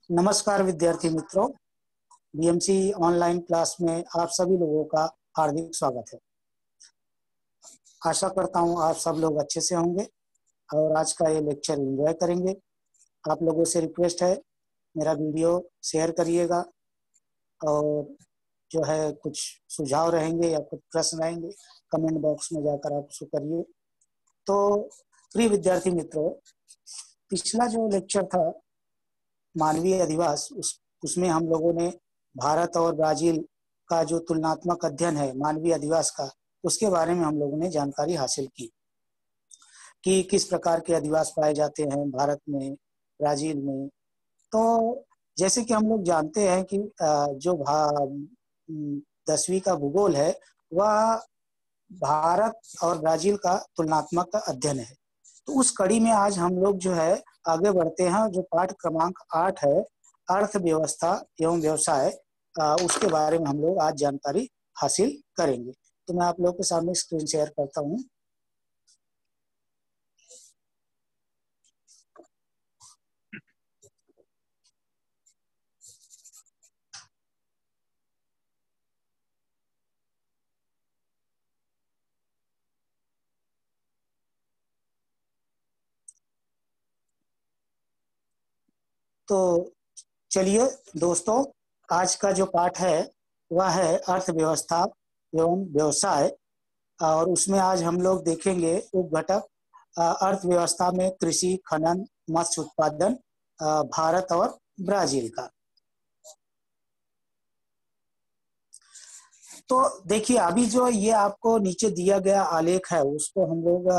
नमस्कार विद्यार्थी मित्रों, बीएमसी ऑनलाइन क्लास में आप सभी लोगों का हार्दिक स्वागत है। आशा करता हूं आप सब लोग अच्छे से होंगे और आज का ये लेक्चर एंजॉय करेंगे। आप लोगों से रिक्वेस्ट है, मेरा वीडियो शेयर करिएगा और जो है कुछ सुझाव रहेंगे या कुछ प्रश्न रहेंगे कमेंट बॉक्स में जाकर आप उसको करिए। तो प्रिय विद्यार्थी मित्रों, पिछला जो लेक्चर था मानवीय अधिवास, उसमें हम लोगों ने भारत और ब्राजील का जो तुलनात्मक अध्ययन है मानवीय अधिवास का, उसके बारे में हम लोगों ने जानकारी हासिल की कि किस प्रकार के अधिवास पाए जाते हैं भारत में, ब्राजील में। तो जैसे कि हम लोग जानते हैं कि जो 10वीं का भूगोल है वह भारत और ब्राजील का तुलनात्मक अध्ययन है। तो उस कड़ी में आज हम लोग जो है आगे बढ़ते हैं। जो पाठ क्रमांक 8 है, अर्थव्यवस्था एवं व्यवसाय, उसके बारे में हम लोग आज जानकारी हासिल करेंगे। तो मैं आप लोगों के सामने स्क्रीन शेयर करता हूं। तो चलिए दोस्तों, आज का जो पाठ है वह है अर्थव्यवस्था एवं व्यवसाय, और उसमें आज हम लोग देखेंगे उप घटक अर्थव्यवस्था में कृषि, खनन, मत्स्य उत्पादन, भारत और ब्राजील का। तो देखिए, अभी जो ये आपको नीचे दिया गया आलेख है उसको हम लोग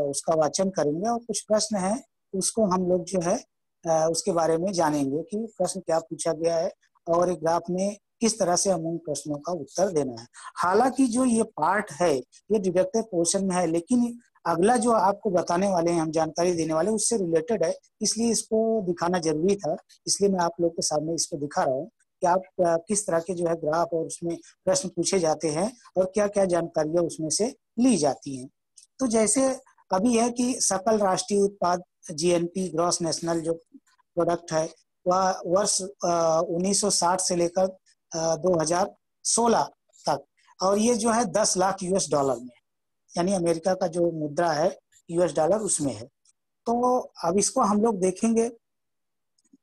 उसका वाचन करेंगे और कुछ प्रश्न है उसको हम लोग जो है उसके बारे में जानेंगे कि प्रश्न क्या पूछा गया है और एक ग्राफ में किस तरह से हम उन प्रश्नों का उत्तर देना है। हालांकि जो ये पार्ट है ये डिडक्टिव पोर्शन में है, लेकिन अगला जो आपको बताने वाले हैं, हम जानकारी देने वाले, उससे रिलेटेड है, इसलिए इसको दिखाना जरूरी था। इसलिए मैं आप लोग के सामने इसको दिखा रहा हूँ कि आप किस तरह के जो है ग्राफ और उसमें प्रश्न पूछे जाते हैं और क्या क्या जानकारियां उसमें से ली जाती हैं। तो जैसे अभी है कि सकल राष्ट्रीय उत्पाद जीएनपी, ग्रॉस नेशनल जो प्रोडक्ट है, वह वर्ष 1960 से लेकर 2016 तक, और ये जो है 10 लाख यूएस डॉलर में, यानी अमेरिका का जो मुद्रा है यूएस डॉलर उसमें है। तो अब इसको हम लोग देखेंगे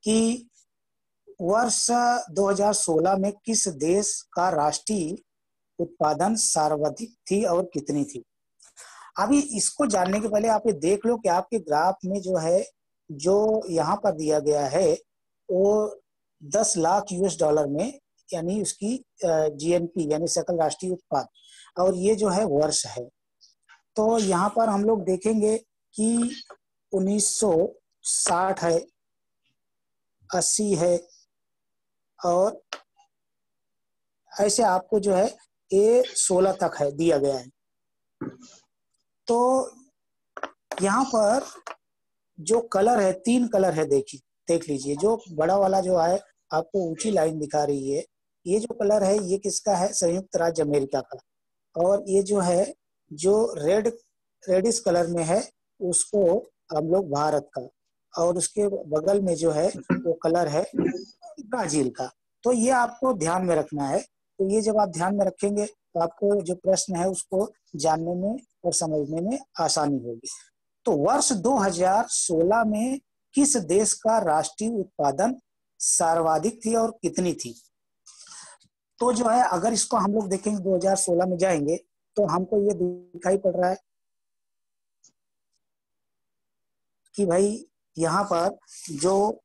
कि वर्ष 2016 में किस देश का राष्ट्रीय उत्पादन सर्वाधिक थी और कितनी थी। अभी इसको जानने के पहले आप ये देख लो कि आपके ग्राफ में जो है, जो यहाँ पर दिया गया है वो 10 लाख यूएस डॉलर में, यानी उसकी जीएनपी यानी सकल राष्ट्रीय उत्पाद, और ये जो है वर्ष है। तो यहाँ पर हम लोग देखेंगे कि 1960 है, 80 है, और ऐसे आपको जो है ये 16 तक है दिया गया है। तो यहाँ पर जो कलर है, 3 कलर है, देखिए देख लीजिए। जो बड़ा वाला जो है आपको ऊंची लाइन दिखा रही है, ये जो कलर है ये किसका है? संयुक्त राज्य अमेरिका का। और ये जो है जो रेडिश कलर में है उसको हम लोग भारत का, और उसके बगल में जो है वो कलर है ब्राजील का। तो ये आपको ध्यान में रखना है। तो ये जब आप ध्यान में रखेंगे तो आपको जो प्रश्न है उसको जानने में और समझने में आसानी होगी। तो वर्ष 2016 में किस देश का राष्ट्रीय उत्पादन सर्वाधिक थी और कितनी थी? तो जो है अगर इसको हम लोग देखेंगे 2016 में जाएंगे तो हमको ये दिखाई पड़ रहा है कि भाई यहाँ पर जो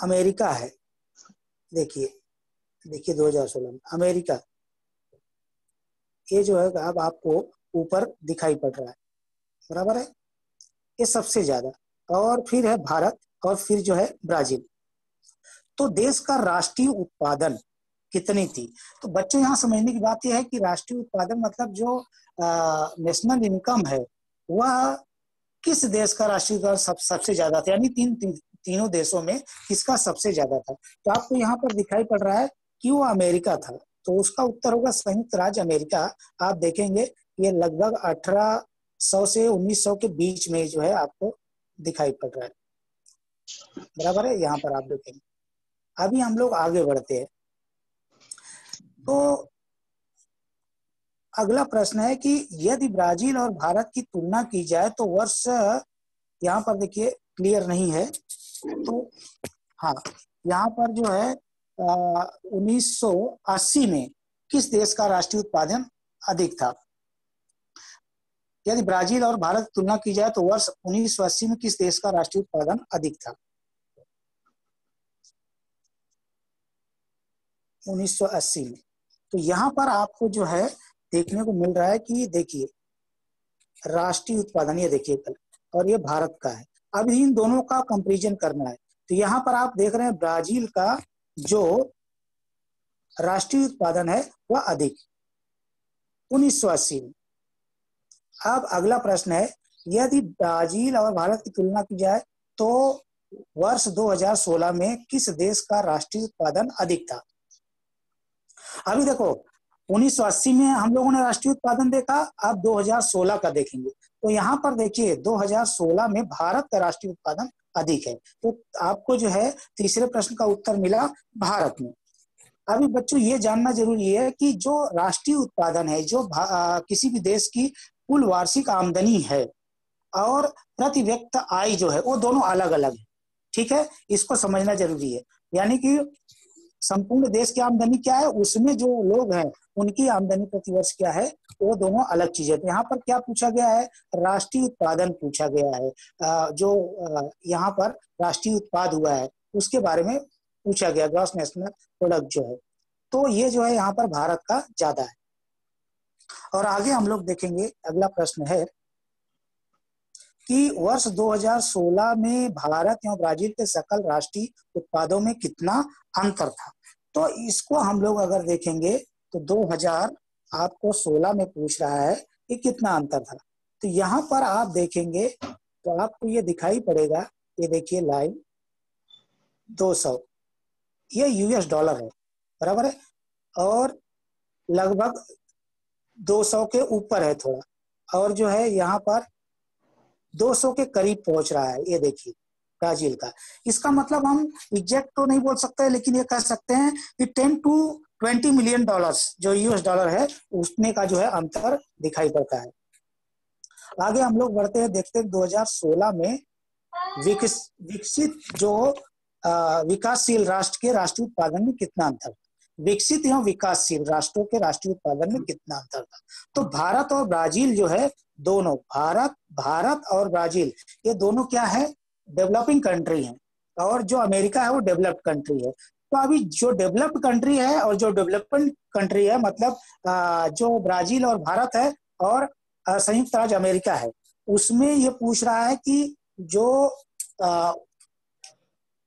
अमेरिका है, देखिए 2016 में अमेरिका, ये जो है अब आपको ऊपर दिखाई पड़ रहा है, बराबर है, ये सबसे ज्यादा, और फिर है भारत, और फिर जो है ब्राजील। तो देश का राष्ट्रीय उत्पादन कितनी थी? तो बच्चों यहाँ समझने की बात यह है कि राष्ट्रीय उत्पादन मतलब जो नेशनल इनकम है वह किस देश का राष्ट्रीय उत्पादन सबसे ज्यादा था, यानी तीनों देशों में किसका सबसे ज्यादा था। तो आपको यहाँ पर दिखाई पड़ रहा है कि वो अमेरिका था, तो उसका उत्तर होगा संयुक्त राज्य अमेरिका। आप देखेंगे ये लगभग 1800 से 1900 के बीच में जो है आपको दिखाई पड़ रहा है। बराबर है। यहाँ पर आप देखेंगे। अभी हम लोग आगे बढ़ते हैं। तो अगला प्रश्न है कि यदि ब्राजील और भारत की तुलना की जाए तो वर्ष, यहाँ पर देखिए क्लियर नहीं है, तो हाँ, यहाँ पर जो है 1980 में किस देश का राष्ट्रीय उत्पादन अधिक था? यदि ब्राजील और भारत की तुलना की जाए तो वर्ष 1980 में किस देश का राष्ट्रीय उत्पादन अधिक था? 1980 में। तो यहाँ पर आपको जो है देखने को मिल रहा है कि देखिए राष्ट्रीय उत्पादन, ये देखिए कल, और ये भारत का है। अब इन दोनों का कंपैरिजन करना है। तो यहाँ पर आप देख रहे हैं ब्राजील का जो राष्ट्रीय उत्पादन है वह अधिक 1980 में। अब अगला प्रश्न है, यदि ब्राजील और भारत की तुलना की जाए तो वर्ष 2016 में किस देश का राष्ट्रीय उत्पादन अधिक था? अभी देखो 1980 में हम लोगों ने राष्ट्रीय उत्पादन देखा, अब 2016 का देखेंगे। तो यहाँ पर देखिए 2016 में भारत का राष्ट्रीय उत्पादन अधिक है। तो आपको जो है तीसरे प्रश्न का उत्तर मिला भारत में। अभी बच्चों ये जानना जरूरी है कि जो राष्ट्रीय उत्पादन है, जो किसी भी देश की कुल वार्षिक आमदनी है और प्रति व्यक्ति आय जो है वो दोनों अलग अलग है। ठीक है, इसको समझना जरूरी है। यानी कि संपूर्ण देश की आमदनी क्या है, उसमें जो लोग हैं उनकी आमदनी प्रति वर्ष क्या है, वो दोनों अलग चीजें। तो यहाँ पर क्या पूछा गया है? राष्ट्रीय उत्पादन पूछा गया है। जो यहाँ पर राष्ट्रीय उत्पाद हुआ है उसके बारे में पूछा गया, ग्रॉस नेशनल प्रोडक्ट जो है। तो ये जो है यहाँ पर भारत का ज्यादा है। और आगे हम लोग देखेंगे, अगला प्रश्न है कि वर्ष 2016 में भारत एवं ब्राजील के सकल राष्ट्रीय उत्पादों में कितना अंतर था? तो इसको हम लोग अगर देखेंगे तो 2016 में पूछ रहा है कि कितना अंतर था। तो यहाँ पर आप देखेंगे तो आपको ये दिखाई पड़ेगा, ये देखिए लाइन 200, ये यूएस डॉलर है, बराबर है, और लगभग 200 के ऊपर है थोड़ा, और जो है यहाँ पर 200 के करीब पहुंच रहा है। ये देखिए ब्राजील का। इसका मतलब हम एग्जैक्ट तो नहीं बोल सकते, लेकिन ये कह सकते हैं कि 10 to 20 मिलियन डॉलर्स जो यूएस डॉलर है उसमें का जो है अंतर दिखाई पड़ता है। आगे हम लोग बढ़ते हैं, देखते हैं 2016 में विकसित जो विकासशील राष्ट्र के राष्ट्रीय उत्पादन में कितना अंतर, विकसित एवं विकासशील राष्ट्रों के राष्ट्रीय उत्पादन में कितना अंतर था? तो भारत और ब्राजील जो है दोनों, भारत और ब्राजील ये दोनों क्या है? डेवलपिंग कंट्री हैं, और जो अमेरिका है वो डेवलप्ड कंट्री है। तो अभी जो डेवलप्ड कंट्री है और जो डेवलपमेंट कंट्री है, मतलब जो ब्राजील और भारत है और संयुक्त राज्य अमेरिका है, उसमें ये पूछ रहा है कि जो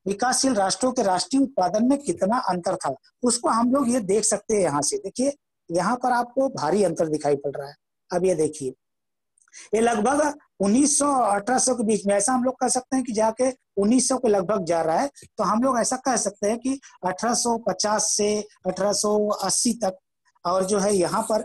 विकासशील राष्ट्रों के राष्ट्रीय उत्पादन में कितना अंतर था, उसको हम लोग ये देख सकते हैं। यहाँ से देखिए, यहाँ पर आपको भारी अंतर दिखाई पड़ रहा है। अब ये देखिए, ये लगभग 1900 और 1800 के बीच में, ऐसा हम लोग कह सकते हैं कि जाके 1900 के लगभग जा रहा है। तो हम लोग ऐसा कह सकते हैं कि 1850 से 1880 तक, और जो है यहाँ पर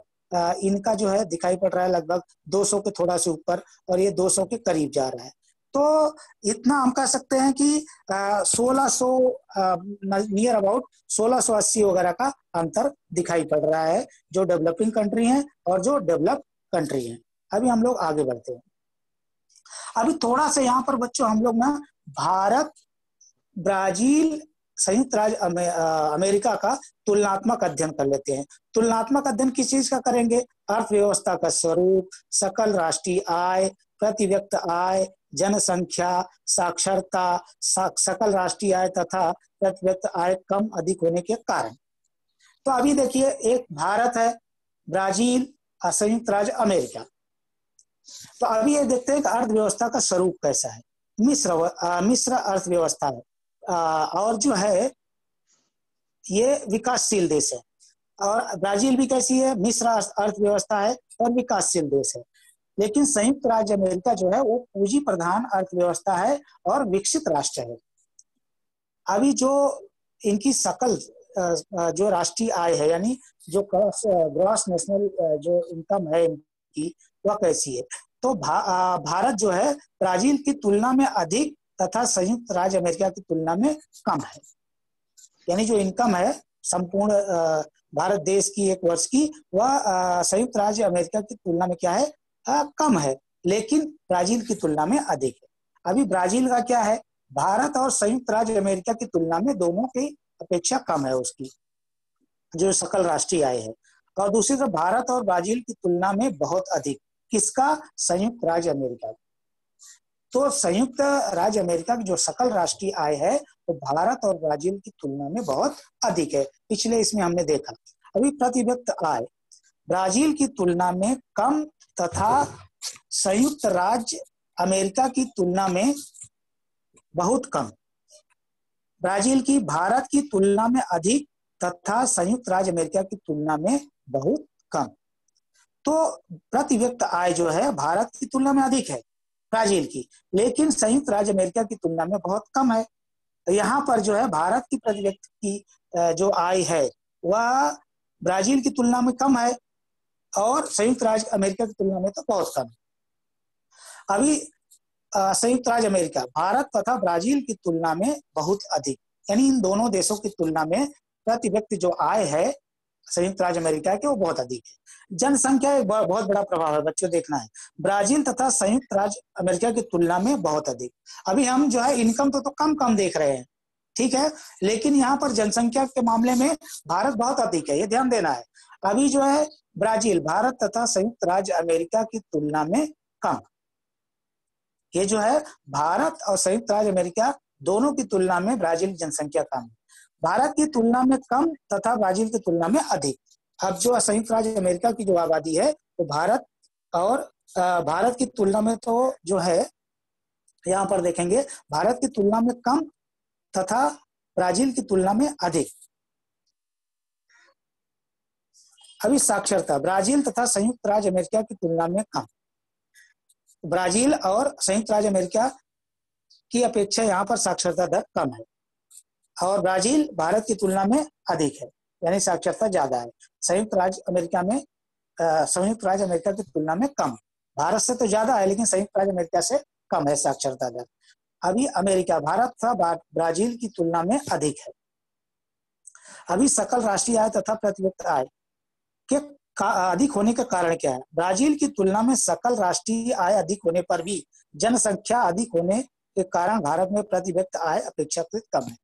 इनका जो है दिखाई पड़ रहा है लगभग 200 के थोड़ा से ऊपर, और ये 200 के करीब जा रहा है। तो इतना हम कह सकते हैं कि 1600 नियर अबाउट 1680 वगैरह का अंतर दिखाई पड़ रहा है, जो डेवलपिंग कंट्री है और जो डेवलप कंट्री है। अभी हम लोग आगे बढ़ते हैं। अभी थोड़ा सा यहाँ पर बच्चों हम लोग ना भारत, ब्राजील, संयुक्त राज्य अमेरिका का तुलनात्मक अध्ययन कर लेते हैं। तुलनात्मक अध्ययन किस चीज का करेंगे? अर्थव्यवस्था का स्वरूप, सकल राष्ट्रीय आय, प्रति व्यक्ति आय, जनसंख्या, साक्षरता, सकल राष्ट्रीय आय तथा प्रति व्यक्ति आय कम अधिक होने के कारण। तो अभी देखिए, एक भारत है, ब्राजील, संयुक्त राज्य अमेरिका। तो अभी ये देखते हैं कि अर्थव्यवस्था का स्वरूप कैसा है। मिश्र अर्थव्यवस्था है, और जो है ये विकासशील देश है। और ब्राजील भी कैसी है? मिश्र अर्थव्यवस्था है और विकासशील देश है। लेकिन संयुक्त राज्य अमेरिका जो है वो पूंजी प्रधान अर्थव्यवस्था है और विकसित राष्ट्र है। अभी जो इनकी सकल जो राष्ट्रीय आय है, यानी जो ग्रॉस नेशनल जो इनकम है इनकी, वह कैसी है? तो भारत जो है ब्राजील की तुलना में अधिक तथा संयुक्त राज्य अमेरिका की तुलना में कम है। यानी जो इनकम है संपूर्ण भारत देश की एक वर्ष की, वह संयुक्त राज्य अमेरिका की तुलना में क्या है, कम है, लेकिन ब्राजील की तुलना में अधिक है। अभी ब्राजील का क्या है, भारत और संयुक्त राज्य अमेरिका की तुलना में दोनों की अपेक्षा कम है उसकी जो सकल राष्ट्रीय आय है, और दूसरी तरफ भारत और ब्राजील की तुलना में बहुत अधिक, किसका, संयुक्त राज्य अमेरिका। तो संयुक्त राज्य अमेरिका की जो सकल राष्ट्रीय आय है वो भारत और ब्राजील की तुलना में बहुत अधिक है। पिछले इसमें हमने देखा। अभी प्रति व्यक्ति आय ब्राजील की तुलना में कम तथा संयुक्त राज्य अमेरिका की तुलना में बहुत कम। ब्राजील की भारत की तुलना में अधिक तथा संयुक्त राज्य अमेरिका की तुलना में बहुत कम। तो प्रति व्यक्ति आय जो है भारत की तुलना में अधिक है ब्राजील की, लेकिन संयुक्त राज्य अमेरिका की तुलना में बहुत कम है। तो यहाँ पर जो है भारत की प्रति व्यक्ति की जो आय है वह ब्राजील की तुलना में कम है और संयुक्त राज्य अमेरिका की तुलना में तो बहुत कम है। अभी संयुक्त राज्य अमेरिका भारत तथा ब्राजील की तुलना में बहुत अधिक, यानी इन दोनों देशों की तुलना में प्रति व्यक्ति जो आय है संयुक्त राज्य अमेरिका के वो बहुत अधिक है। जनसंख्या एक बहुत बड़ा प्रभाव है बच्चों, देखना है। ब्राजील तथा संयुक्त राज्य अमेरिका की तुलना में बहुत अधिक। अभी हम जो है इनकम तो कम कम देख रहे हैं, ठीक है, लेकिन यहाँ पर जनसंख्या के मामले में भारत बहुत अधिक है, ये ध्यान देना है। अभी जो है ब्राजील भारत तथा संयुक्त राज्य अमेरिका की तुलना में कम, ये जो है भारत और संयुक्त राज्य अमेरिका दोनों की तुलना में ब्राजील की जनसंख्या कम है। भारत की तुलना में कम तथा ब्राजील की तुलना में अधिक। अब जो संयुक्त राज्य अमेरिका की जो आबादी है वो भारत और भारत की तुलना में तो जो है यहाँ पर देखेंगे भारत की तुलना में कम तथा ब्राजील की तुलना में अधिक। अभी साक्षरता ब्राजील तथा संयुक्त राज्य अमेरिका की तुलना में कम। ब्राजील और संयुक्त राज्य अमेरिका की अपेक्षा यहाँ पर साक्षरता दर कम है और ब्राजील भारत की तुलना में अधिक है, यानी साक्षरता ज्यादा है। संयुक्त राज्य अमेरिका की तुलना में कम, भारत से तो ज्यादा है लेकिन संयुक्त राज्य अमेरिका से कम है साक्षरता दर। अभी अमेरिका भारत तथा ब्राजील की तुलना में अधिक है। अभी सकल राष्ट्रीय आय तथा प्रति व्यक्ति आय के अधिक होने का कारण क्या है। ब्राजील की तुलना में सकल राष्ट्रीय आय अधिक होने पर भी जनसंख्या अधिक होने के कारण भारत में प्रति व्यक्ति आय अपेक्षाकृत कम है।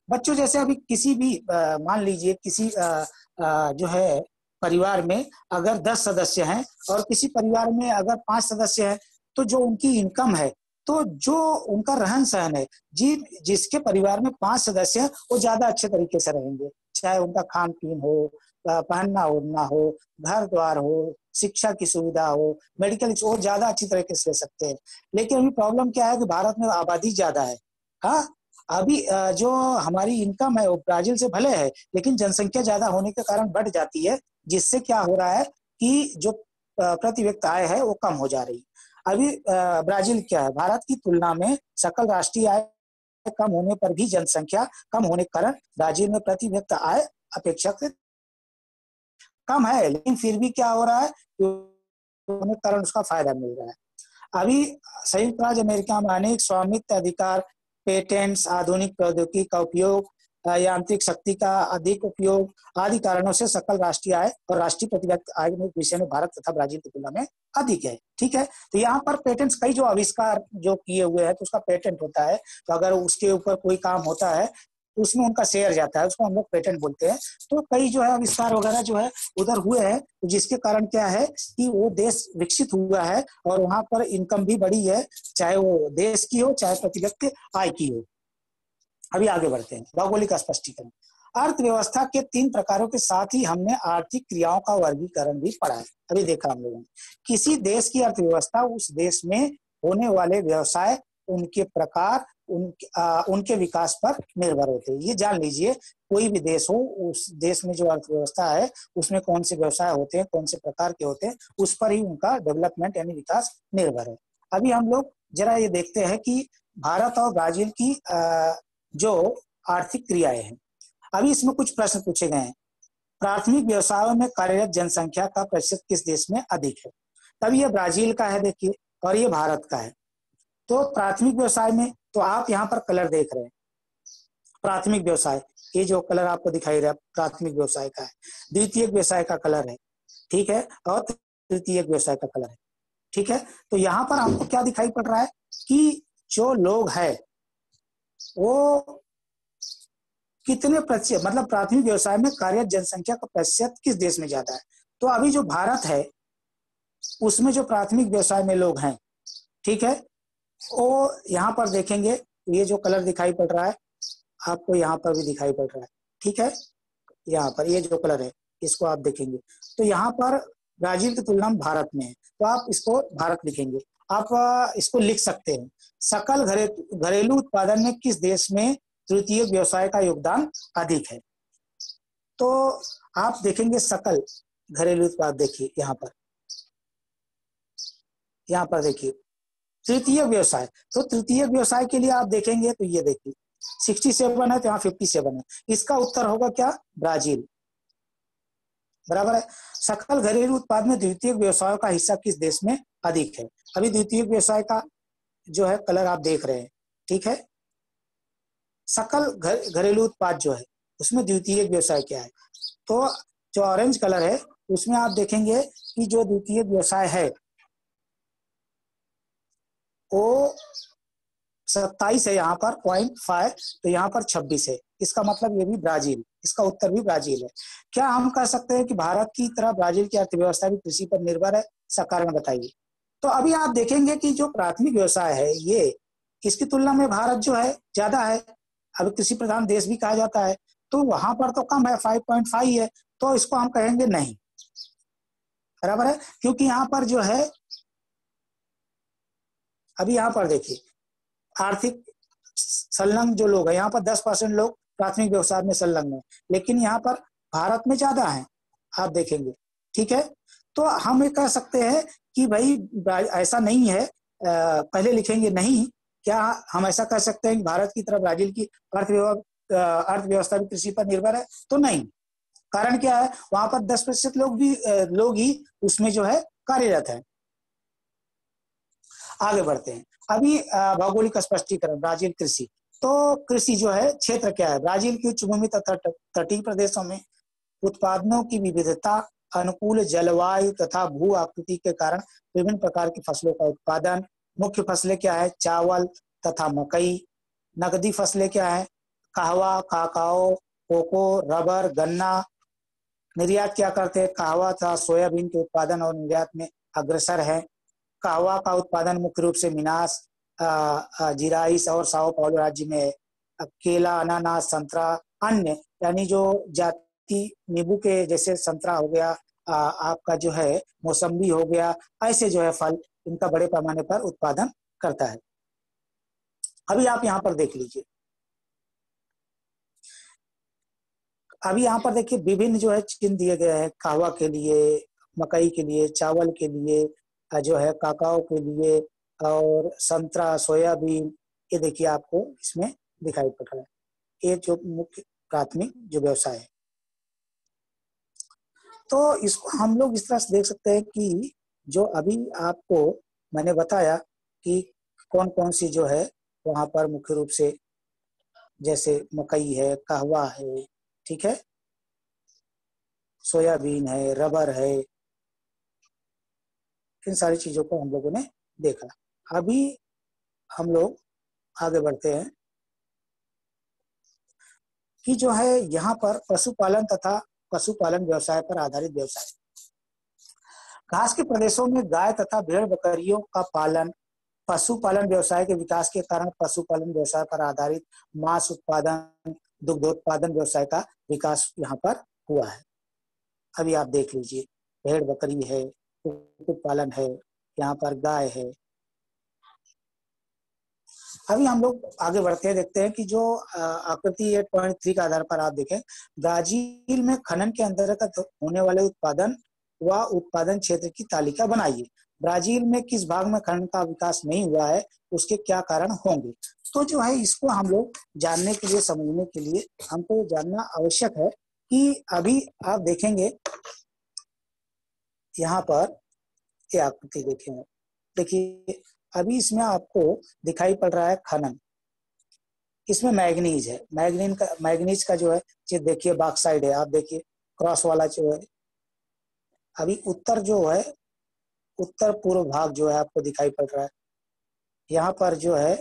बच्चों जैसे अभी किसी भी मान लीजिए किसी जो है परिवार में अगर 10 सदस्य हैं और किसी परिवार में अगर 5 सदस्य हैं, तो जो उनकी इनकम है, तो जो उनका रहन सहन है, जिसके परिवार में 5 सदस्य हैं वो ज्यादा अच्छे तरीके से रहेंगे, चाहे उनका खान पीन हो, पहनना ओढ़ना हो, घर द्वार हो, शिक्षा की सुविधा हो, मेडिकल हो, ज्यादा अच्छी तरीके से रह सकते हैं। लेकिन अभी प्रॉब्लम क्या है कि भारत में आबादी ज्यादा है। हाँ, अभी जो हमारी इनकम है वो ब्राजील से भले है लेकिन जनसंख्या ज्यादा होने के कारण बढ़ जाती है, जिससे क्या हो रहा है कि जो प्रति व्यक्ति आय है वो कम हो जा रही है। अभी ब्राजील क्या है, भारत की तुलना में सकल राष्ट्रीय आय कम होने पर भी जनसंख्या कम होने के कारण ब्राजील में प्रति व्यक्ति आय अपेक्षाकृत कम है, लेकिन फिर भी क्या हो रहा है, होने के कारण उसका फायदा मिल रहा है। अभी संयुक्त राज्य अमेरिका में अनेक स्वामित्व अधिकार, पेटेंट्स, आधुनिक प्रौद्योगिकी का उपयोग, यांत्रिक शक्ति का अधिक उपयोग आदि कारणों से सकल राष्ट्रीय आय और राष्ट्रीय प्रति व्यक्ति आय के विषय में भारत तथा ब्राजील की तुलना में अधिक है। ठीक है, तो यहाँ पर पेटेंट्स कई जो आविष्कार जो किए हुए हैं तो उसका पेटेंट होता है, तो अगर उसके ऊपर कोई काम होता है तो उसमें उनका शेयर जाता है, उसको हम लोग पेटेंट बोलते हैं। तो कई जो है आविष्कार वगैरह जो है उधर हुए हैं, जिसके कारण क्या है कि वो देश विकसित हुआ है और वहां पर इनकम भी बढ़ी है, चाहे वो देश की हो चाहे प्रति व्यक्ति आय की हो। अभी आगे बढ़ते हैं, भौगोलिक स्पष्टीकरण। अर्थव्यवस्था के 3 प्रकारों के साथ ही हमने आर्थिक क्रियाओं का वर्गीकरण भी पढ़ा है। अभी देखा हम लोगों ने, किसी देश की अर्थव्यवस्था उस देश में होने वाले व्यवसाय, उनके प्रकार, उनके विकास पर निर्भर होते हैं। ये जान लीजिए, कोई भी देश हो, उस देश में जो अर्थव्यवस्था है उसमें कौन से व्यवसाय होते हैं, कौन से प्रकार के होते हैं, उस पर ही उनका डेवलपमेंट यानी विकास निर्भर है। अभी हम लोग जरा ये देखते हैं कि भारत और ब्राजील की जो आर्थिक क्रियाएं हैं, अभी इसमें कुछ प्रश्न पूछे गए हैं। प्राथमिक व्यवसायों में कार्यरत जनसंख्या का प्रतिशत किस देश में अधिक है। तब ये ब्राजील का है देखिए, और ये भारत का है। तो प्राथमिक व्यवसाय में तो आप यहाँ पर कलर देख रहे हैं, प्राथमिक व्यवसाय, ये जो कलर आपको दिखाई रहा है प्राथमिक व्यवसाय का है, द्वितीयक व्यवसाय का कलर है, ठीक है, और तृतीयक व्यवसाय का कलर है, ठीक है। तो यहाँ पर आपको क्या दिखाई पड़ रहा है कि जो लोग हैं वो कितने प्रतिशत, मतलब प्राथमिक व्यवसाय में कार्यरत जनसंख्या का प्रतिशत किस देश में ज्यादा है। तो अभी जो भारत है उसमें जो प्राथमिक व्यवसाय में लोग हैं, ठीक है, वो यहाँ पर देखेंगे, ये जो कलर दिखाई पड़ रहा है आपको यहाँ पर भी दिखाई पड़ रहा है, ठीक है, यहाँ पर ये जो कलर है इसको आप देखेंगे तो यहाँ पर ब्राजील की तुलना में भारत में है, तो आप इसको भारत लिखेंगे। आप इसको लिख सकते हैं, सकल घरेलू उत्पादन में किस देश में तृतीय व्यवसाय का योगदान अधिक है। तो आप देखेंगे सकल घरेलू उत्पाद, देखिए यहाँ पर देखिए तृतीय व्यवसाय, तो तृतीय व्यवसाय के लिए आप देखेंगे तो ये देखिए 67 है तो यहाँ 57 है, इसका उत्तर होगा क्या, ब्राजील, बराबर है। सकल घरेलू उत्पाद में द्वितीय व्यवसायों का हिस्सा किस देश में अधिक है। अभी द्वितीय व्यवसाय का जो है कलर आप देख रहे हैं, ठीक है, सकल घरेलू उत्पाद जो है उसमें द्वितीय व्यवसाय क्या है, तो जो ऑरेंज कलर है उसमें आप देखेंगे कि जो द्वितीय व्यवसाय है वो 27 है, यहाँ पर 0.5, तो यहाँ पर 26 है, इसका मतलब ये भी ब्राजील, इसका उत्तर भी ब्राजील है। क्या हम कह सकते हैं कि भारत की तरह ब्राजील की अर्थव्यवस्था भी कृषि पर निर्भर है, इसका कारण बताइए। तो अभी आप देखेंगे कि जो प्राथमिक व्यवसाय है ये, इसकी तुलना में भारत जो है ज्यादा है, अभी कृषि प्रधान देश भी कहा जाता है, तो वहां पर तो कम है, 5.5 है, तो इसको हम कहेंगे नहीं, बराबर है, क्योंकि यहाँ पर जो है, अभी यहाँ पर देखिए आर्थिक संलग्न जो लोग हैं, यहाँ पर 10% लोग प्राथमिक व्यवसाय में संलग्न है, लेकिन यहाँ पर भारत में ज्यादा है, आप देखेंगे, ठीक है। तो हम ये कह सकते हैं कि भाई ऐसा नहीं है, पहले लिखेंगे नहीं, क्या हम ऐसा कह सकते हैं कि भारत की तरह ब्राजील की अर्थव्यवस्था भी कृषि पर निर्भर है, तो नहीं। कारण क्या है, वहां पर 10% लोग ही उसमें जो है कार्यरत है। आगे बढ़ते हैं, अभी भौगोलिक स्पष्टीकरण, ब्राजील कृषि, तो कृषि जो है क्षेत्र क्या है, ब्राजील की उच्च भूमि तथा तटीय प्रदेशों में उत्पादनों की विविधता, अनुकूल जलवायु तथा भू आकृति के कारण विभिन्न प्रकार की फसलों का उत्पादन। मुख्य फसलें क्या है, चावल तथा मकई। नकदी फसलें क्या है, कहवा, काकाओ, कोको, रबर, गन्ना। निर्यात क्या करते हैं, कहवा तथा सोयाबीन के उत्पादन और निर्यात में अग्रसर है। कहवा का उत्पादन मुख्य रूप से मिनास जिराइस और साओ पाउलो राज्य में है। केला, अनानास, संतरा, अन्य यानी जो जाति नींबू के जैसे संतरा हो गया, आपका जो है मौसम्बी हो गया, ऐसे जो है फल इनका बड़े पैमाने पर उत्पादन करता है। अभी आप यहाँ पर देख लीजिए, अभी यहाँ पर देखिए विभिन्न जो है चिन्ह दिए गए हैं, कहवा के लिए, मकई के लिए, चावल के लिए, जो है काकाओ के लिए, और संतरा, सोयाबीन, ये देखिए आपको इसमें दिखाई पड़ रहा है, ये जो मुख्य प्राथमिक जो व्यवसाय है। तो इसको हम लोग इस तरह से देख सकते हैं कि जो अभी आपको मैंने बताया कि कौन कौन सी जो है वहां पर मुख्य रूप से, जैसे मकई है, कहवा है, ठीक है, सोयाबीन है, रबर है, इन सारी चीजों को हम लोगों ने देखा। अभी हम लोग आगे बढ़ते हैं कि जो है यहाँ पर पशुपालन तथा पशुपालन व्यवसाय पर आधारित व्यवसाय। घास के प्रदेशों में गाय तथा भेड़ बकरियों का पालन पशुपालन व्यवसाय के विकास के कारण पशुपालन व्यवसाय पर आधारित मांस उत्पादन, दुग्धोत्पादन व्यवसाय का विकास यहाँ पर हुआ है। अभी आप देख लीजिए, भेड़ बकरी है, कुक्कुट पालन है, यहाँ पर गाय है। अभी हम लोग आगे बढ़ते हैं, देखते हैं कि जो आकृति 8.3 के आधार पर आप देखें, ब्राजील में खनन के अंतर्गत होने वाले उत्पादन व उत्पादन क्षेत्र की तालिका बनाइए। ब्राजील में किस भाग में खनन का विकास नहीं हुआ है, उसके क्या कारण होंगे। तो जो है इसको हम लोग जानने के लिए, समझने के लिए हमको जानना आवश्यक है कि अभी आप देखेंगे यहाँ पर ये आकृति देखेंगे, देखिए अभी इसमें आपको दिखाई पड़ रहा है खनन, इसमें मैग्नीज है, मैग्नीज का जो है ये देखिए बॉक्साइड है, आप देखिए क्रॉस वाला जो है। अभी उत्तर जो है, उत्तर पूर्व भाग जो है आपको दिखाई पड़ रहा है, यहाँ पर जो है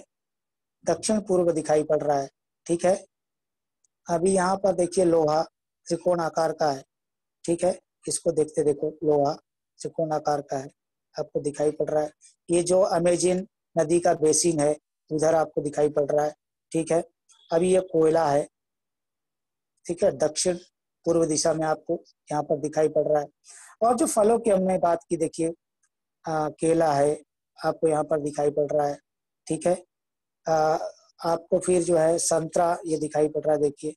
दक्षिण पूर्व दिखाई पड़ रहा है, ठीक है। अभी यहाँ पर देखिए लोहा त्रिकोण आकार का है, ठीक है, इसको देखते देखो लोहा त्रिकोण आकार का है, आपको दिखाई पड़ रहा है। ये जो अमेजन नदी का बेसिन है उधर आपको दिखाई पड़ रहा है, ठीक है। अभी ये कोयला है, ठीक है, दक्षिण पूर्व दिशा में आपको यहाँ पर दिखाई पड़ रहा है। और जो फलों की हमने बात की, देखिए केला है आपको यहाँ पर दिखाई पड़ रहा है, ठीक है। आ, आपको फिर जो है संतरा ये दिखाई पड़ रहा है, देखिए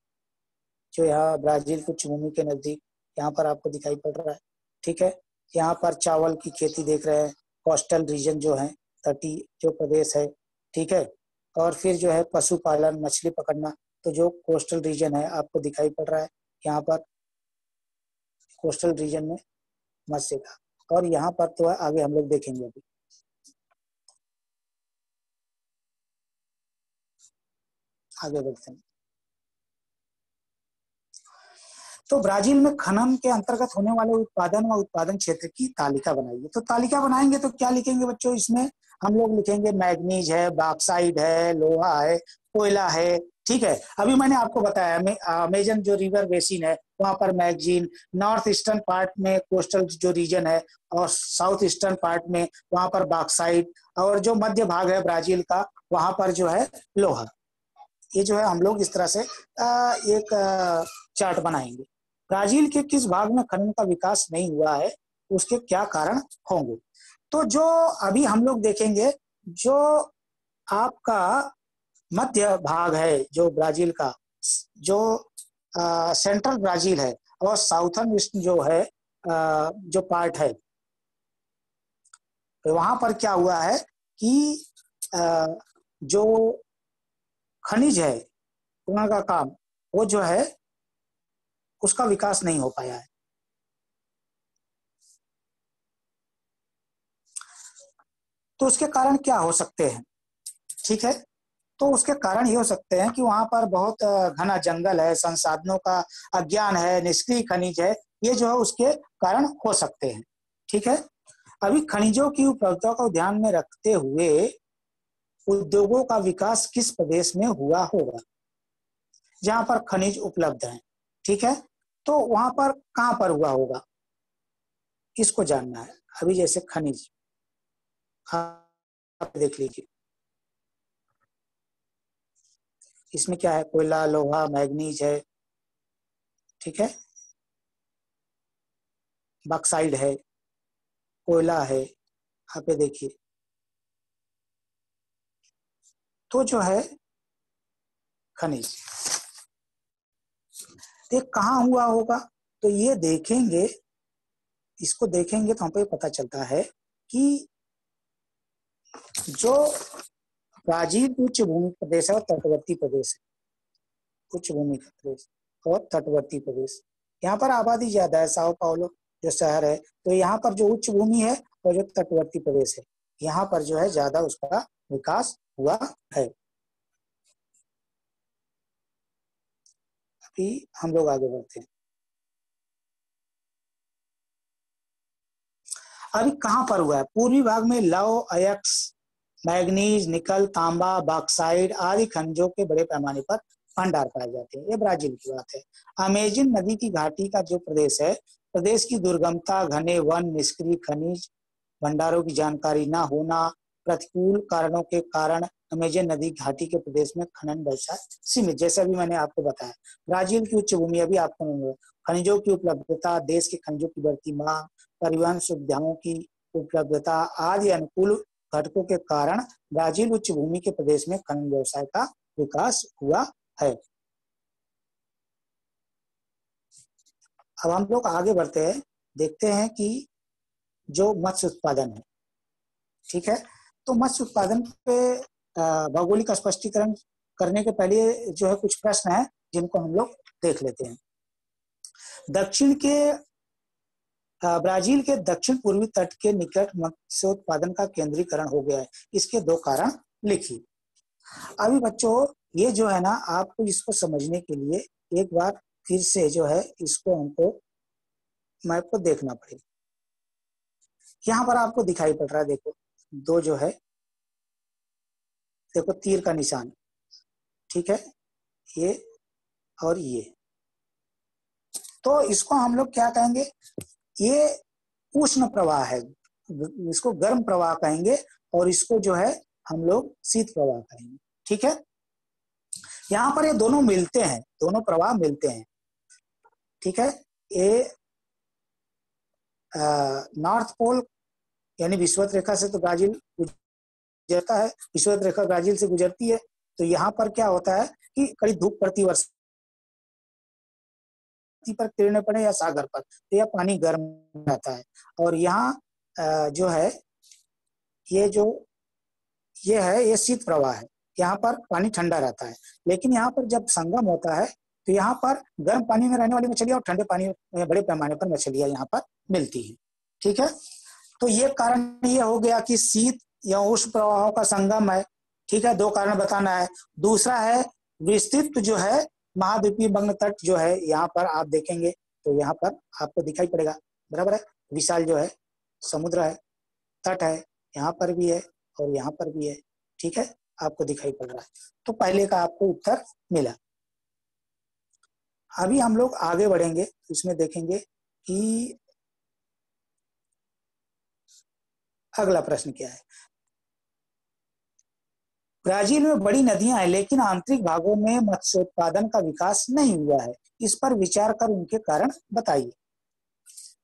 जो यहाँ ब्राजील की उच्च भूमि के नजदीक यहाँ पर आपको दिखाई पड़ रहा है, ठीक है। यहाँ पर चावल की खेती देख रहे हैं, कोस्टल रीजन जो है, तटीय जो प्रदेश है, ठीक है। और फिर जो है पशुपालन, मछली पकड़ना, तो जो कोस्टल रीजन है आपको दिखाई पड़ रहा है यहाँ पर, कोस्टल रीजन में मत्स्य का। और यहाँ पर तो आगे हम लोग देखेंगे, अभी आगे बढ़ते हैं। तो ब्राजील में खनन के अंतर्गत होने वाले उत्पादन व उत्पादन क्षेत्र की तालिका बनाइए। तो तालिका बनाएंगे तो क्या लिखेंगे बच्चों, इसमें हम लोग लिखेंगे मैग्नीज है, बॉक्साइड है, लोहा है, कोयला है, ठीक है। अभी मैंने आपको बताया अमेजन जो रिवर बेसिन है वहां पर मैग्नीज, नॉर्थ ईस्टर्न पार्ट में कोस्टल जो रीजन है और साउथ ईस्टर्न पार्ट में वहां पर बॉक्साइड, और जो मध्य भाग है ब्राजील का वहां पर जो है लोहा। ये जो है हम लोग इस तरह से एक चार्ट बनाएंगे। ब्राजील के किस भाग में खनन का विकास नहीं हुआ है, उसके क्या कारण होंगे। तो जो अभी हम लोग देखेंगे, जो आपका मध्य भाग है जो ब्राजील का, जो सेंट्रल ब्राजील है और साउथर्न ईस्ट जो है जो पार्ट है, तो वहां पर क्या हुआ है कि जो खनिज है कुआं का काम, वो जो है उसका विकास नहीं हो पाया है। तो उसके कारण क्या हो सकते हैं, ठीक है। तो उसके कारण ये हो सकते हैं कि वहां पर बहुत घना जंगल है, संसाधनों का अज्ञान है, निष्क्रिय खनिज है, ये जो है उसके कारण हो सकते हैं, ठीक है। अभी खनिजों की उपलब्धता को ध्यान में रखते हुए उद्योगों का विकास किस प्रदेश में हुआ होगा, जहां पर खनिज उपलब्ध है, ठीक है। तो वहां पर कहां पर हुआ होगा, किसको जानना है। अभी जैसे खनिज आप देख लीजिए, इसमें क्या है, कोयला, लोहा, मैग्नीज है, ठीक है, बॉक्साइड है, कोयला है, यहाँ पे देखिए। तो जो है खनिज, ये कहाँ हुआ होगा, तो ये देखेंगे, इसको देखेंगे तो हमको पता चलता है कि जो ब्राजील उच्च भूमि प्रदेश है और तटवर्ती प्रदेश है, उच्च भूमि का प्रदेश और तटवर्ती प्रदेश, यहाँ पर आबादी ज्यादा है, साओ पाउलो जो शहर है, तो यहाँ पर जो उच्च भूमि है और जो तटवर्ती प्रदेश है, यहाँ पर जो है ज्यादा उसका विकास हुआ है। अभी हम लोग आगे बढ़ते हैं। अभी कहाँ पर हुआ है, पूर्वी भाग में लौह, अयस्क, मैग्नीज, निकल, तांबा, बॉक्साइड आदि खनिजों के बड़े पैमाने पर भंडार पाए जाते हैं। ये ब्राजील की बात है। अमेजन नदी की घाटी का जो प्रदेश है, प्रदेश की दुर्गमता, घने वन, निष्क्रिय खनिज भंडारों की जानकारी न होना, प्रतिकूल कारणों के कारण अमेजन नदी घाटी के प्रदेश में खनन व्यवसाय सीमित, जैसा भी मैंने आपको बताया। ब्राजील की उच्च भूमि, अभी आपको खनिजों की उपलब्धता, देश के खनिजों की बढ़ती मांग, परिवहन सुविधाओं की उपलब्धता आदि अनुकूल घटकों के कारण ब्राजील उच्च भूमि के प्रदेश में खनन व्यवसाय का विकास हुआ है। अब हम लोग आगे बढ़ते हैं, देखते हैं कि जो मत्स्य उत्पादन है, ठीक है। तो मत्स्य उत्पादन पे भौगोलिक स्पष्टीकरण करने के पहले जो है कुछ प्रश्न है जिनको हम लोग देख लेते हैं। दक्षिण के ब्राजील के दक्षिण पूर्वी तट के निकट मत्स्योत्पादन का केंद्रीकरण हो गया है, इसके दो कारण लिखिए। अभी बच्चों ये जो है ना, आपको इसको समझने के लिए एक बार फिर से जो है इसको हमको मैप को देखना पड़ेगा। यहाँ पर आपको दिखाई पड़ रहा है, देखो दो जो है, देखो तीर का निशान, ठीक है, ये और ये। तो इसको हम लोग क्या कहेंगे, ये उष्ण प्रवाह है, इसको गर्म प्रवाह कहेंगे, और इसको जो है हम लोग शीत प्रवाह कहेंगे, ठीक है। यहाँ पर ये दोनों मिलते हैं, दोनों प्रवाह मिलते हैं, ठीक है। ये नॉर्थ पोल यानी विषुवत रेखा से तो ब्राजील गुजरता है, विषुवत रेखा ब्राजील से गुजरती है। तो यहाँ पर क्या होता है कि कड़ी धूप पड़ती वर्ष पर किरणें पड़े या सागर पर, तो यह पानी गर्म रहता है। और यहाँ जो है ये जो ये है, ये शीत प्रवाह है, यहाँ पर पानी ठंडा रहता है। लेकिन यहाँ पर जब संगम होता है तो यहाँ पर गर्म पानी में रहने वाली मछलियां और ठंडे पानी में बड़े पैमाने पर मछलियां यहाँ पर मिलती है, ठीक है। तो ये कारण ये हो गया कि शीत या उष्ण प्रवाहों का संगम है, ठीक है। दो कारण बताना है। दूसरा है विस्तृत जो है महाद्वीपीय बंग तट जो है, यहाँ पर आप देखेंगे तो यहाँ पर आपको दिखाई पड़ेगा, बराबर है, विशाल जो है समुद्र है, तट है, यहाँ पर भी है और यहाँ पर भी है, ठीक है, आपको दिखाई पड़ रहा है। तो पहले का आपको उत्तर मिला। अभी हम लोग आगे बढ़ेंगे, इसमें देखेंगे कि अगला प्रश्न क्या है। ब्राजील में बड़ी नदियां हैं लेकिन आंतरिक भागों में मत्स्योत्पादन का विकास नहीं हुआ है, इस पर विचार कर उनके कारण बताइए,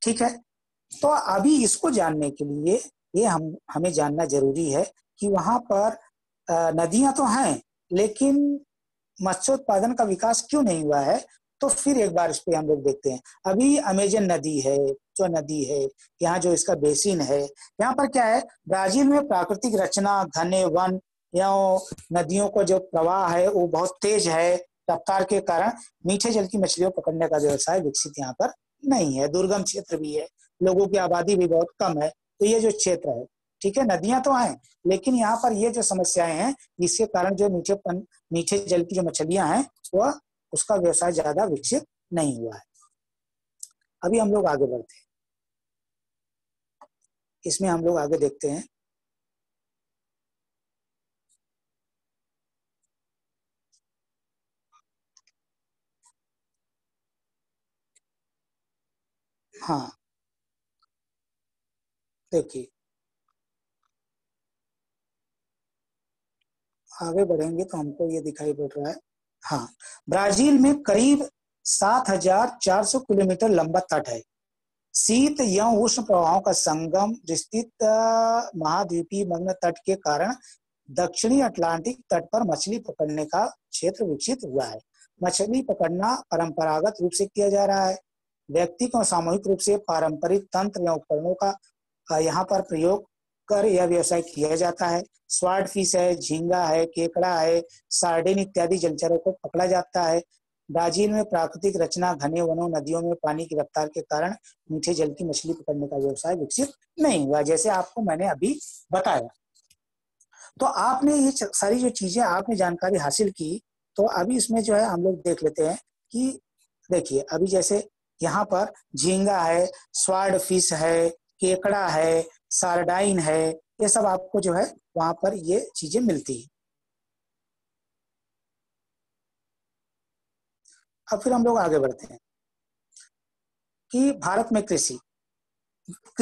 ठीक है। तो अभी इसको जानने के लिए ये हमें जानना जरूरी है कि वहां पर नदियां तो हैं लेकिन मत्स्योत्पादन का विकास क्यों नहीं हुआ है। तो फिर एक बार इस पे हम लोग देखते हैं। अभी अमेजन नदी है, जो नदी है, यहाँ जो इसका बेसिन है, यहाँ पर क्या है, ब्राजील में प्राकृतिक रचना, घने वन, या नदियों को जो प्रवाह है वो बहुत तेज है, रफ्तार के कारण मीठे जल की मछलियों पकड़ने का व्यवसाय विकसित यहाँ पर नहीं है। दुर्गम क्षेत्र भी है, लोगों की आबादी भी बहुत कम है। तो ये जो क्षेत्र है, ठीक है, नदियां तो हैं लेकिन यहाँ पर ये जो समस्याएं हैं जिसके कारण जो मीठे जल की जो मछलियां हैं वह उसका व्यवसाय ज्यादा विकसित नहीं हुआ है। अभी हम लोग आगे बढ़ते हैं, इसमें हम लोग आगे देखते हैं। हाँ देखिए, आगे बढ़ेंगे तो हमको ये दिखाई पड़ रहा है। हाँ, ब्राजील में करीब 7,400 किलोमीटर लंबा तट है। शीत या उष्ण प्रवाहों का संगम विस्तृत महाद्वीपीय मग्न तट के कारण दक्षिणी अटलांटिक तट पर मछली पकड़ने का क्षेत्र विकसित हुआ है। मछली पकड़ना परंपरागत रूप से किया जा रहा है। व्यक्ति को सामूहिक रूप से पारंपरिक तंत्र या उपकरणों का यहाँ पर प्रयोग कर यह व्यवसाय किया जाता है। स्वार्ड फिश है, झींगा है, केकड़ा है, सार्डिन इत्यादि जलचरों को पकड़ा जाता है। ब्राजील में प्राकृतिक रचना, घने वनों, नदियों में पानी की रफ्तार के कारण मीठे जल की मछली पकड़ने का व्यवसाय विकसित नहीं हुआ, जैसे आपको मैंने अभी बताया। तो आपने ये सारी जो चीजें आपने जानकारी हासिल की, तो अभी इसमें जो है हम लोग देख लेते हैं कि देखिए अभी जैसे यहाँ पर झींगा है, स्वार्ड फिश है, केकड़ा है, सार्डाइन है, ये सब आपको जो है वहां पर ये चीजें मिलती है। अब फिर हम लोग आगे बढ़ते हैं कि भारत में कृषि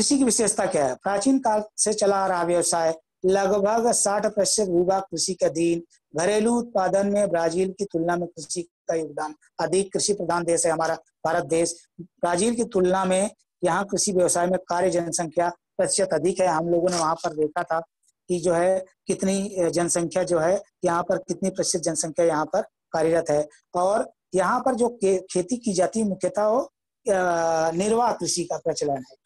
की विशेषता क्या है। प्राचीन काल से चला आ रहा व्यवसाय, लगभग 60% भूभाग कृषि के अधीन। घरेलू उत्पादन में ब्राजील की तुलना में कृषि का योगदान अधिक। कृषि प्रधान देश है हमारा भारत देश। ब्राजील की तुलना में यहाँ कृषि व्यवसाय में कार्य जनसंख्या प्रतिशत अधिक है। हम लोगों ने वहां पर देखा था कि जो है कितनी जनसंख्या जो है यहाँ पर, कितनी प्रतिशत जनसंख्या यहाँ पर कार्यरत है। और यहाँ पर जो खेती की जाती है मुख्यतः वो निर्वाह कृषि का प्रचलन है।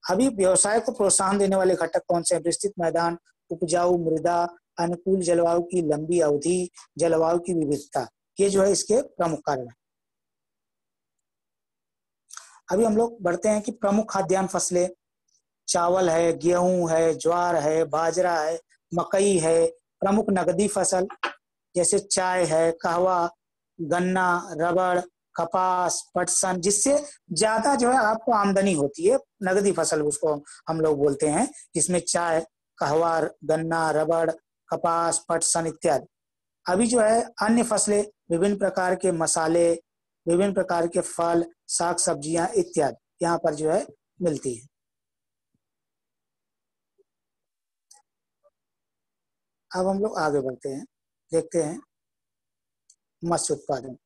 अभी व्यवसाय को प्रोत्साहन देने वाले घटक कौन से हैं। विस्तृत मैदान, उपजाऊ मृदा, अनुकूल जलवायु की लंबी अवधि, जलवायु की विविधता, ये जो है इसके प्रमुख कारण है। अभी हम लोग बढ़ते हैं कि प्रमुख खाद्यान्न फसलें, चावल है, गेहूं है, ज्वार है, बाजरा है, मकई है। प्रमुख नगदी फसल, जैसे चाय है, कहवा, गन्ना, रबड़, कपास, पटसन, जिससे ज्यादा जो है आपको आमदनी होती है, नगदी फसल उसको हम लोग बोलते हैं, जिसमें चाय, कहवा, गन्ना, रबड़, कपास, पटसन इत्यादि। अभी जो है अन्य फसलें, विभिन्न प्रकार के मसाले, विभिन्न प्रकार के फल, साग सब्जियां इत्यादि यहाँ पर जो है मिलती है। अब हम लोग आगे बढ़ते हैं, देखते हैं मत्स्य उत्पादन।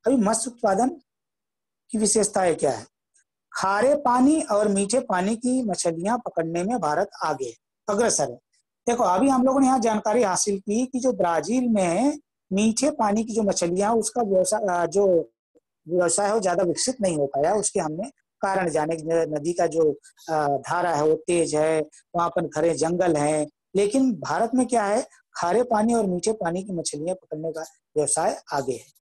अभी मत्स्य उत्पादन की विशेषताएं क्या है? खारे पानी और मीठे पानी की मछलियां पकड़ने में भारत आगे अग्रसर है। देखो अभी हम लोगों ने यहाँ जानकारी हासिल की कि जो ब्राजील में मीठे पानी की जो मछलियां, उसका व्यवसाय जो व्यवसाय है वो ज्यादा विकसित नहीं हो पाया। उसके हमने कारण जाने, नदी का जो धारा है वो तेज है, वहां पर घने जंगल हैं। लेकिन भारत में क्या है, खारे पानी और मीठे पानी की मछलियां पकड़ने का व्यवसाय आगे है।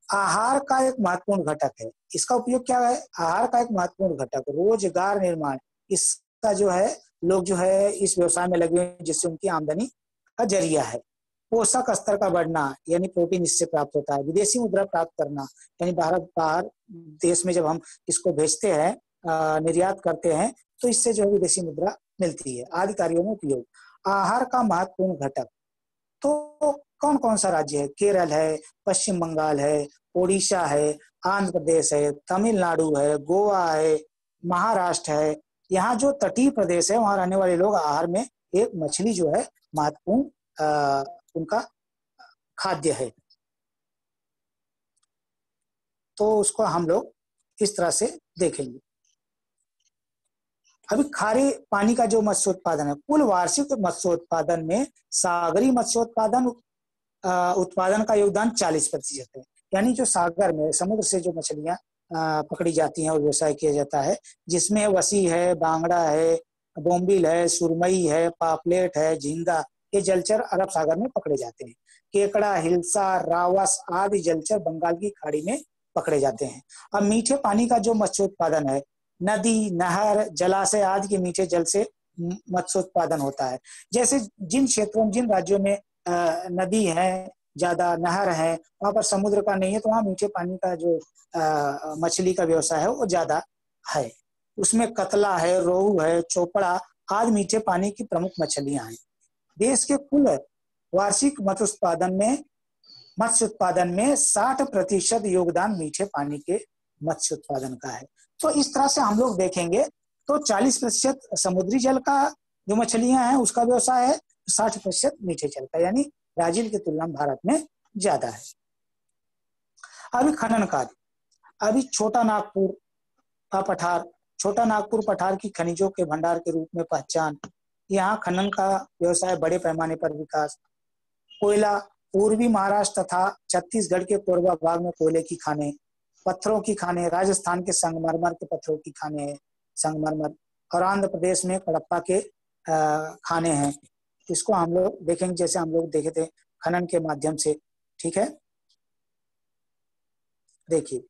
आहार का एक महत्वपूर्ण घटक है, इसका उपयोग क्या है, आहार का एक महत्वपूर्ण घटक, रोजगार निर्माण, इसका जो है लोग जो है इस व्यवसाय में लगे हुए, जिससे उनकी आमदनी का जरिया है। पोषक स्तर का बढ़ना, यानी प्रोटीन इससे प्राप्त होता है। विदेशी मुद्रा प्राप्त करना, यानी बाहर देश में जब हम इसको भेजते हैं, निर्यात करते हैं, तो इससे जो है विदेशी मुद्रा मिलती है। आदि कार्यों में उपयोग। आहार का महत्वपूर्ण घटक, तो कौन कौन सा राज्य है? केरल है, पश्चिम बंगाल है, ओडिशा है, आंध्र प्रदेश है, तमिलनाडु है, गोवा है, महाराष्ट्र है। यहाँ जो तटीय प्रदेश है वहां रहने वाले लोग आहार में एक मछली जो है महत्वपूर्ण उनका खाद्य है। तो उसको हम लोग इस तरह से देखेंगे। अभी खारे पानी का जो मत्स्योत्पादन है, कुल वार्षिक मत्स्योत्पादन में सागरी मत्स्योत्पादन उत्पादन का योगदान 40% है। यानी जो सागर में, समुद्र से जो मछलियां पकड़ी जाती हैं और व्यवसाय किया जाता है, जिसमें वसी है, बांगड़ा है, बोम्बिल है, सुरमई है, पापलेट है, झींगा, ये जलचर अरब सागर में पकड़े जाते हैं। केकड़ा, हिल्सा, रावस आदि जलचर बंगाल की खाड़ी में पकड़े जाते हैं। अब मीठे पानी का जो मत्स्योत्पादन है, नदी, नहर, जलाशय आदि के मीठे जल से मत्स्योत्पादन होता है। जैसे जिन क्षेत्रों, जिन राज्यों में नदी है, ज्यादा नहर है, वहां पर समुद्र का नहीं है, तो वहां मीठे पानी का जो मछली का व्यवसाय है वो ज्यादा है। उसमें कतला है, रोहू है, चोपड़ा आदि मीठे पानी की प्रमुख मछलियां हैं। देश के कुल वार्षिक मत्स्य उत्पादन में 60% योगदान मीठे पानी के मत्स्य उत्पादन का है। तो इस तरह से हम लोग देखेंगे तो 40% समुद्री जल का जो मछलियां हैं उसका व्यवसाय है, 60% मीठे जल का, यानी ब्राजील की तुलना में भारत में ज्यादा है। अभी खनन कार्य, अभी छोटा नागपुर का पठार, छोटा नागपुर पठार की खनिजों के भंडार के रूप में पहचान, यहाँ खनन का व्यवसाय बड़े पैमाने पर विकास। कोयला, पूर्वी महाराष्ट्र तथा छत्तीसगढ़ के कोरबा भाग में कोयले की खाने, पत्थरों की खाने, राजस्थान के संगमरमर के पत्थरों की खाने हैं, संगमरमर, और आंध्र प्रदेश में कडप्पा के खाने हैं। इसको हम लोग देखेंगे, जैसे हम लोग देखे थे खनन के माध्यम से। ठीक है, देखिए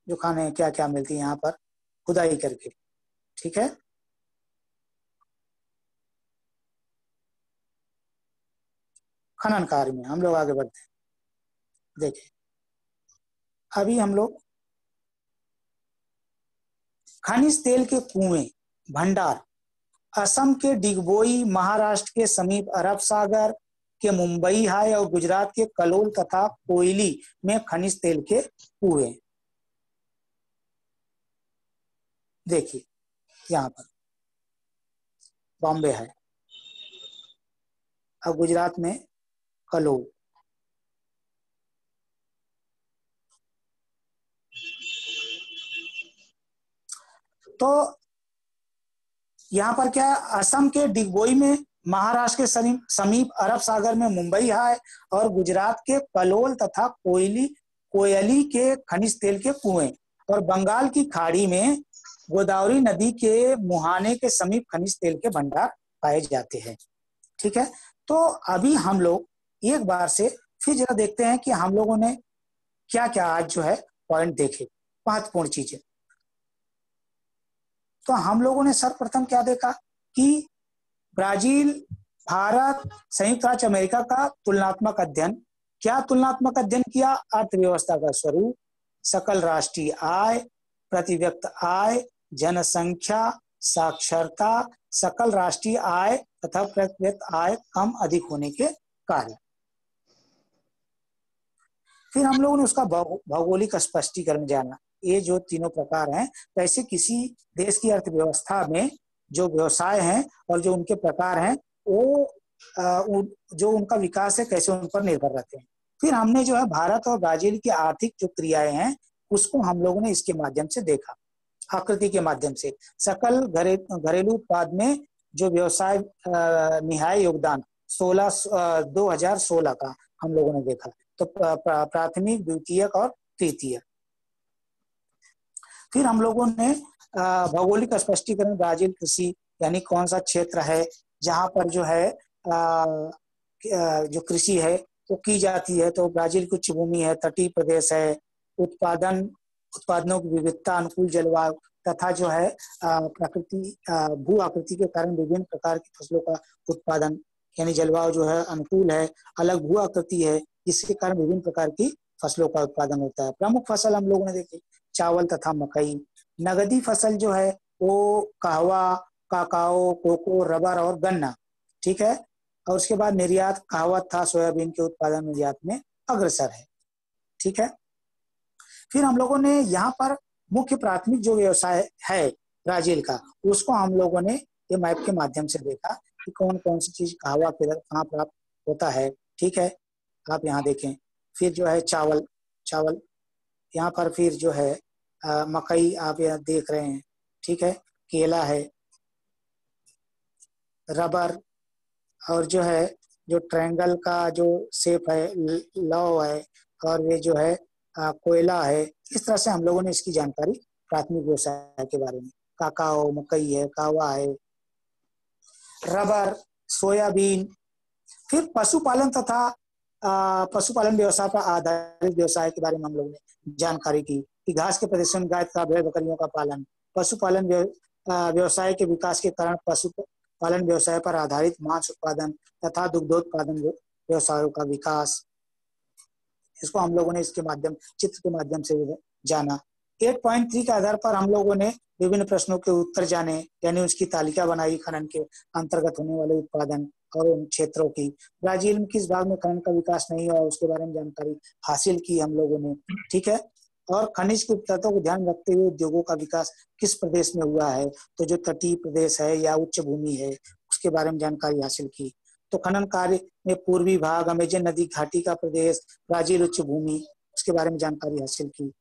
जो खाने क्या क्या मिलती है यहाँ पर खुदाई करके। ठीक है, खनन कार्य में हम लोग आगे बढ़ते हैं। देखिए अभी हम लोग खनिज तेल के कुएं, भंडार, असम के डिगबोई, महाराष्ट्र के समीप अरब सागर के मुंबई हाई और गुजरात के कलोल तथा कोयली में खनिज तेल के कुएं। देखिए यहाँ पर बॉम्बे है और गुजरात में कलोल। तो यहाँ पर क्या है, असम के डिगबोई में, महाराष्ट्र के समीप अरब सागर में मुंबई हाई और गुजरात के कलोल तथा कोयली के खनिज तेल के कुएं, और बंगाल की खाड़ी में गोदावरी नदी के मुहाने के समीप खनिज तेल के भंडार पाए जाते हैं। ठीक है, तो अभी हम लोग एक बार से फिर जरा देखते हैं कि हम लोगों ने क्या क्या आज जो है पॉइंट देखे, महत्वपूर्ण चीजें। तो हम लोगों ने सर्वप्रथम क्या देखा कि ब्राजील, भारत, संयुक्त राज्य अमेरिका का तुलनात्मक अध्ययन। क्या तुलनात्मक अध्ययन किया? अर्थव्यवस्था का स्वरूप, सकल राष्ट्रीय आय, प्रति व्यक्ति आय, जनसंख्या, साक्षरता, सकल राष्ट्रीय आय तथा प्रति व्यक्ति आय कम अधिक होने के कारण। फिर हम लोगों ने उसका भौगोलिक स्पष्टीकरण जाना। ये जो तीनों प्रकार हैं, वैसे किसी देश की अर्थव्यवस्था में जो व्यवसाय हैं और जो उनके प्रकार हैं, वो जो उनका विकास है कैसे उन पर निर्भर रहते हैं। फिर हमने जो है भारत और ब्राजील की आर्थिक जो क्रियाएं हैं उसको हम लोगों ने इसके माध्यम से देखा, आकृति के माध्यम से। सकल घरेलू उत्पाद में जो व्यवसाय निहाय योगदान 2016 का हम लोगों ने देखा। तो प्राथमिक, द्वितीयक और तृतीय। फिर हम लोगों ने भौगोलिक स्पष्टीकरण, ब्राजील कृषि यानी कौन सा क्षेत्र है जहां पर जो है जो कृषि है वो की जाती है। तो ब्राजील की उच्च भूमि है, तटीय प्रदेश है, उत्पादनों की विविधता, अनुकूल जलवायु तथा जो है प्रकृति भू आकृति के कारण विभिन्न प्रकार की फसलों का उत्पादन, यानी जलवायु जो है अनुकूल है, अलग भू आकृति है, जिसके कारण विभिन्न प्रकार की फसलों का उत्पादन होता है। प्रमुख फसल हम लोगों ने देखी, चावल तथा मकई। नगदी फसल जो है वो कहवा, काकाओ, कोको, रबर और गन्ना, ठीक है। और उसके बाद निर्यात, कहवा था सोयाबीन के उत्पादन निर्यात में अग्रसर है, ठीक है। फिर हम लोगों ने यहाँ पर मुख्य प्राथमिक जो व्यवसाय है ब्राजील का, उसको हम लोगों ने ये मैप के माध्यम से देखा कि कौन कौन सी चीज कहवा किधर कहाँ प्राप्त होता है, ठीक है। आप यहाँ देखें। फिर जो है चावल यहाँ पर, फिर जो है मकई आप यहाँ देख रहे हैं, ठीक है। केला है, रबर, और जो है जो ट्रायंगल का जो शेप है लौ है, और ये जो है कोयला है। इस तरह से हम लोगों ने इसकी जानकारी प्राथमिक व्यवसाय के बारे में, काकाओ, मकई है, कहवा है, रबर, सोयाबीन। फिर पशुपालन तथा पशुपालन व्यवसाय पर आधारित व्यवसाय के बारे में हम लोगों ने जानकारी की कि घास के प्रदेशों में गाय तथा भेड़ बकरियों का पालन, पशुपालन व्यवसाय के विकास के कारण पशुपालन व्यवसाय पर आधारित मांस उत्पादन तथा दुग्धोत्पादन व्यवसायों का विकास। इसको हम लोगों ने इसके माध्यम, चित्र के माध्यम से जाना। 8.3 के आधार पर हम लोगों ने विभिन्न प्रश्नों के उत्तर जाने, यानी उसकी तालिका बनाई खनन के अंतर्गत होने वाले उत्पादन और उन क्षेत्रों की। ब्राजील में किस भाग में खनन का विकास नहीं हुआ उसके बारे में जानकारी हासिल की हम लोगों ने, ठीक है। और खनिज की उपलब्धता को ध्यान रखते हुए उद्योगों का विकास किस प्रदेश में हुआ है, तो जो तटीय प्रदेश है या उच्च भूमि है उसके बारे में जानकारी हासिल की। तो खनन कार्य में पूर्वी भाग, अमेजन नदी घाटी का प्रदेश, ब्राजील उच्च भूमि, उसके बारे में जानकारी हासिल की।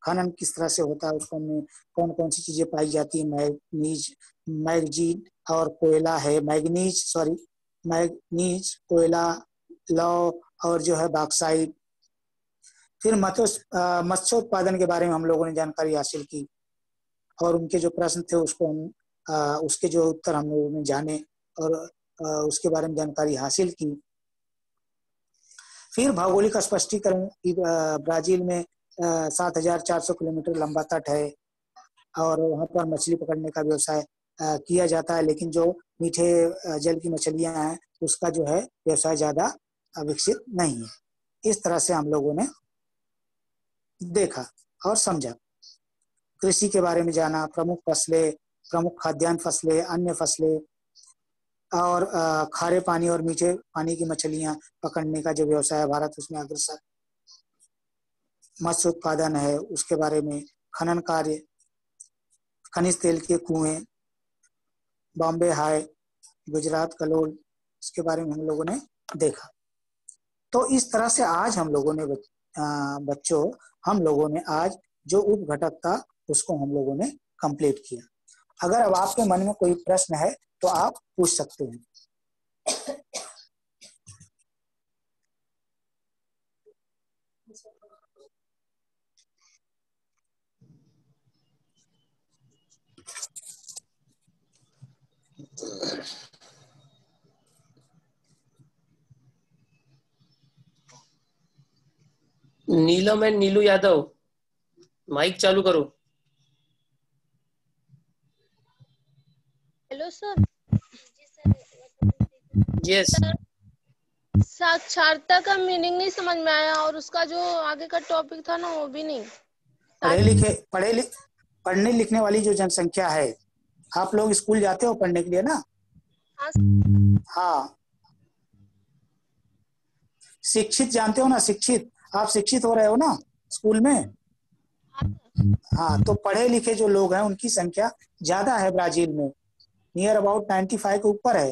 खनन किस तरह से होता है उसको हमने, कौन कौन सी चीजें पाई जाती है, मैग्नीज और कोयला है, मैग्नीज, कोयला, लौ और जो है बॉक्साइट। फिर मत्स्योत्पादन के बारे में हम लोगों ने जानकारी हासिल की और उनके जो प्रश्न थे उसको हम उसके जो उत्तर हम लोगों ने जाने और उसके बारे में जानकारी हासिल की। फिर भौगोलिक स्पष्टीकरण, ब्राजील में 7,400 किलोमीटर लंबा तट है और वहाँ पर मछली पकड़ने का व्यवसाय किया जाता है, लेकिन जो मीठे जल की मछलियां हैं उसका जो है व्यवसाय ज्यादा विकसित नहीं है। इस तरह से हम लोगों ने देखा और समझा, कृषि के बारे में जाना, प्रमुख फसलें, प्रमुख खाद्यान्न फसलें, अन्य फसलें और खारे पानी और मीठे पानी की मछलियां पकड़ने का जो व्यवसाय है भारत उसमें अग्रसर। मत्स्य उत्पादन है उसके बारे में, खनन कार्य, खनिज तेल के कुएं, बॉम्बे हाई, गुजरात कलोल, इसके बारे में हम लोगों ने देखा। तो इस तरह से आज हम लोगों ने बच्चों हम लोगों ने आज जो उप घटक था उसको हम लोगों ने कंप्लीट किया। अगर अब आपके मन में कोई प्रश्न है तो आप पूछ सकते हैं। नीलम एंड नीलू यादव, माइक चालू करो। Hello sir. जी सर, यस। साक्षरता का मीनिंग नहीं समझ में आया, और उसका जो आगे का टॉपिक था ना वो भी नहीं। पढ़ने लिखने वाली जो जनसंख्या है, आप लोग स्कूल जाते हो पढ़ने के लिए ना? हाँ। हाँ, शिक्षित जानते हो ना, शिक्षित, आप शिक्षित हो रहे हो ना स्कूल में? हाँ, तो पढ़े लिखे जो लोग हैं उनकी संख्या ज्यादा है ब्राजील में, नियर अबाउट 95 के ऊपर है।